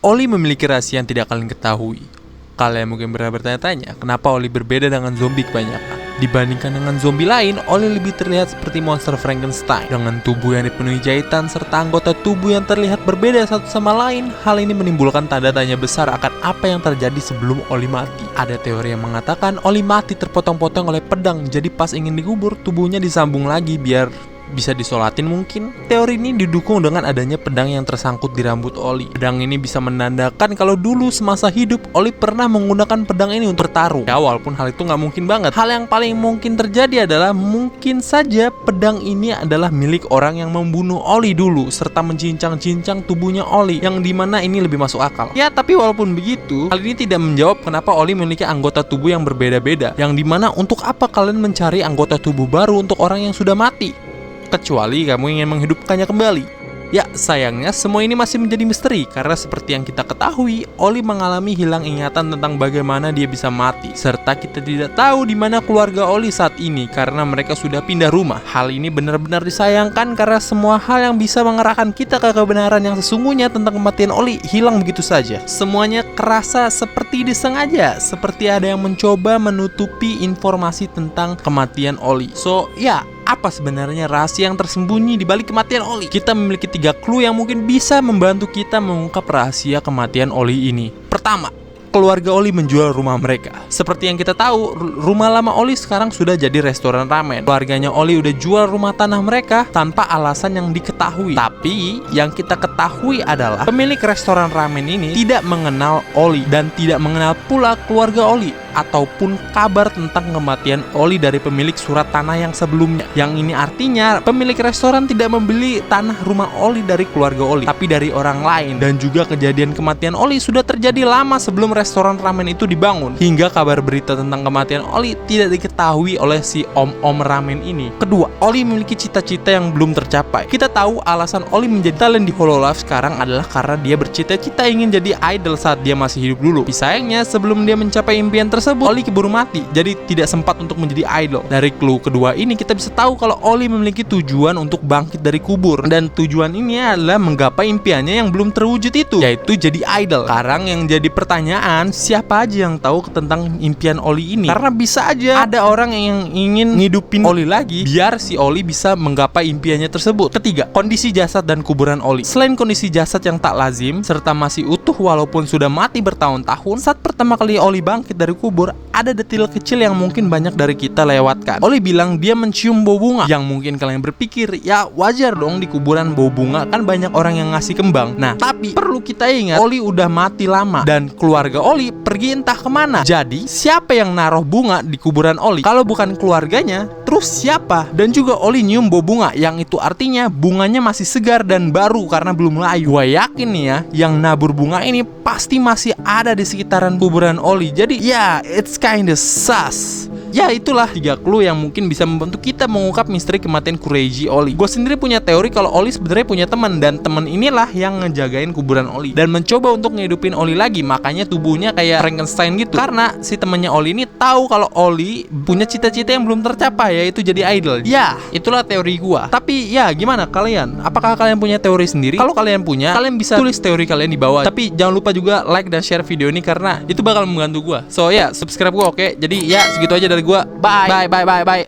Oli memiliki rahasia yang tidak kalian ketahui. Kalian mungkin pernah bertanya-tanya, kenapa Oli berbeda dengan zombie kebanyakan? Dibandingkan dengan zombie lain, Oli lebih terlihat seperti monster Frankenstein. Dengan tubuh yang dipenuhi jahitan serta anggota tubuh yang terlihat berbeda satu sama lain, hal ini menimbulkan tanda tanya besar akan apa yang terjadi sebelum Oli mati. Ada teori yang mengatakan Oli mati terpotong-potong oleh pedang, jadi pas ingin dikubur, tubuhnya disambung lagi biar bisa disolatin mungkin. Teori ini didukung dengan adanya pedang yang tersangkut di rambut Oli. Pedang ini bisa menandakan kalau dulu semasa hidup Oli pernah menggunakan pedang ini untuk bertarung. Ya, walaupun hal itu nggak mungkin banget. Hal yang paling mungkin terjadi adalah mungkin saja pedang ini adalah milik orang yang membunuh Oli dulu serta mencincang-cincang tubuhnya Oli, yang dimana ini lebih masuk akal. Ya, tapi walaupun begitu, hal ini tidak menjawab kenapa Oli memiliki anggota tubuh yang berbeda-beda, yang dimana untuk apa kalian mencari anggota tubuh baru untuk orang yang sudah mati? Kecuali kamu ingin menghidupkannya kembali. Ya, sayangnya semua ini masih menjadi misteri karena seperti yang kita ketahui, Oli mengalami hilang ingatan tentang bagaimana dia bisa mati. Serta kita tidak tahu di mana keluarga Oli saat ini karena mereka sudah pindah rumah. Hal ini benar-benar disayangkan karena semua hal yang bisa mengarahkan kita ke kebenaran yang sesungguhnya tentang kematian Oli hilang begitu saja. Semuanya kerasa seperti disengaja, seperti ada yang mencoba menutupi informasi tentang kematian Oli. So, ya, apa sebenarnya rahasia yang tersembunyi di balik kematian Oli? Kita memiliki 3 clue yang mungkin bisa membantu kita mengungkap rahasia kematian Oli ini. Pertama, keluarga Oli menjual rumah mereka. Seperti yang kita tahu, rumah lama Oli sekarang sudah jadi restoran ramen. Keluarganya Oli udah jual rumah tanah mereka tanpa alasan yang diketahui. Tapi yang kita ketahui adalah pemilik restoran ramen ini tidak mengenal Oli dan tidak mengenal pula keluarga Oli ataupun kabar tentang kematian Oli dari pemilik surat tanah yang sebelumnya. Yang ini artinya pemilik restoran tidak membeli tanah rumah Oli dari keluarga Oli, tapi dari orang lain. Dan juga kejadian kematian Oli sudah terjadi lama sebelum restoran ramen itu dibangun, hingga kabar berita tentang kematian Oli tidak diketahui oleh si om-om ramen ini. Kedua, Oli memiliki cita-cita yang belum tercapai. Kita tahu alasan Oli menjadi talent di Hololive sekarang adalah karena dia bercita-cita ingin jadi idol saat dia masih hidup dulu. Sayangnya sebelum dia mencapai impian tersebut, Oli keburu mati, jadi tidak sempat untuk menjadi idol. Dari clue kedua ini kita bisa tahu kalau Oli memiliki tujuan untuk bangkit dari kubur, dan tujuan ini adalah menggapai impiannya yang belum terwujud itu, yaitu jadi idol. Sekarang yang jadi pertanyaan, siapa aja yang tahu tentang impian Oli ini? Karena bisa aja ada orang yang ingin ngidupin Oli lagi biar si Oli bisa menggapai impiannya tersebut. Ketiga, kondisi jasad dan kuburan Oli. Selain kondisi jasad yang tak lazim serta masih utuh walaupun sudah mati bertahun-tahun, saat pertama kali Oli bangkit dari kubur, ada detail kecil yang mungkin banyak dari kita lewatkan. Oli bilang dia mencium bau bunga, yang mungkin kalian berpikir, ya wajar dong di kuburan bau bunga, kan banyak orang yang ngasih kembang. Nah, tapi perlu kita ingat, Oli udah mati lama dan keluarga Oli pergi entah kemana. Jadi, siapa yang naruh bunga di kuburan Oli? Kalau bukan keluarganya, terus siapa? Dan juga Oli nyium bau bunga, yang itu artinya bunganya masih segar dan baru karena belum layu. Gue yakin nih ya, yang nabur bunga ini pasti masih ada di sekitaran kuburan Oli. Jadi ya, it's kinda sus. Ya, itulah 3 clue yang mungkin bisa membantu kita mengungkap misteri kematian Crazy Oli. Gue sendiri punya teori kalau Oli sebenarnya punya teman, dan teman inilah yang ngejagain kuburan Oli dan mencoba untuk ngehidupin Oli lagi. Makanya tubuhnya kayak Frankenstein gitu. Karena si temannya Oli ini tahu kalau Oli punya cita-cita yang belum tercapai, yaitu jadi idol. Ya, itulah teori gue. Tapi ya, gimana kalian? Apakah kalian punya teori sendiri? Kalau kalian punya, kalian bisa tulis teori kalian di bawah. Tapi jangan lupa juga like dan share video ini karena itu bakal membantu gue. So ya, subscribe gue, oke? Jadi ya, segitu aja dari gue. Bye.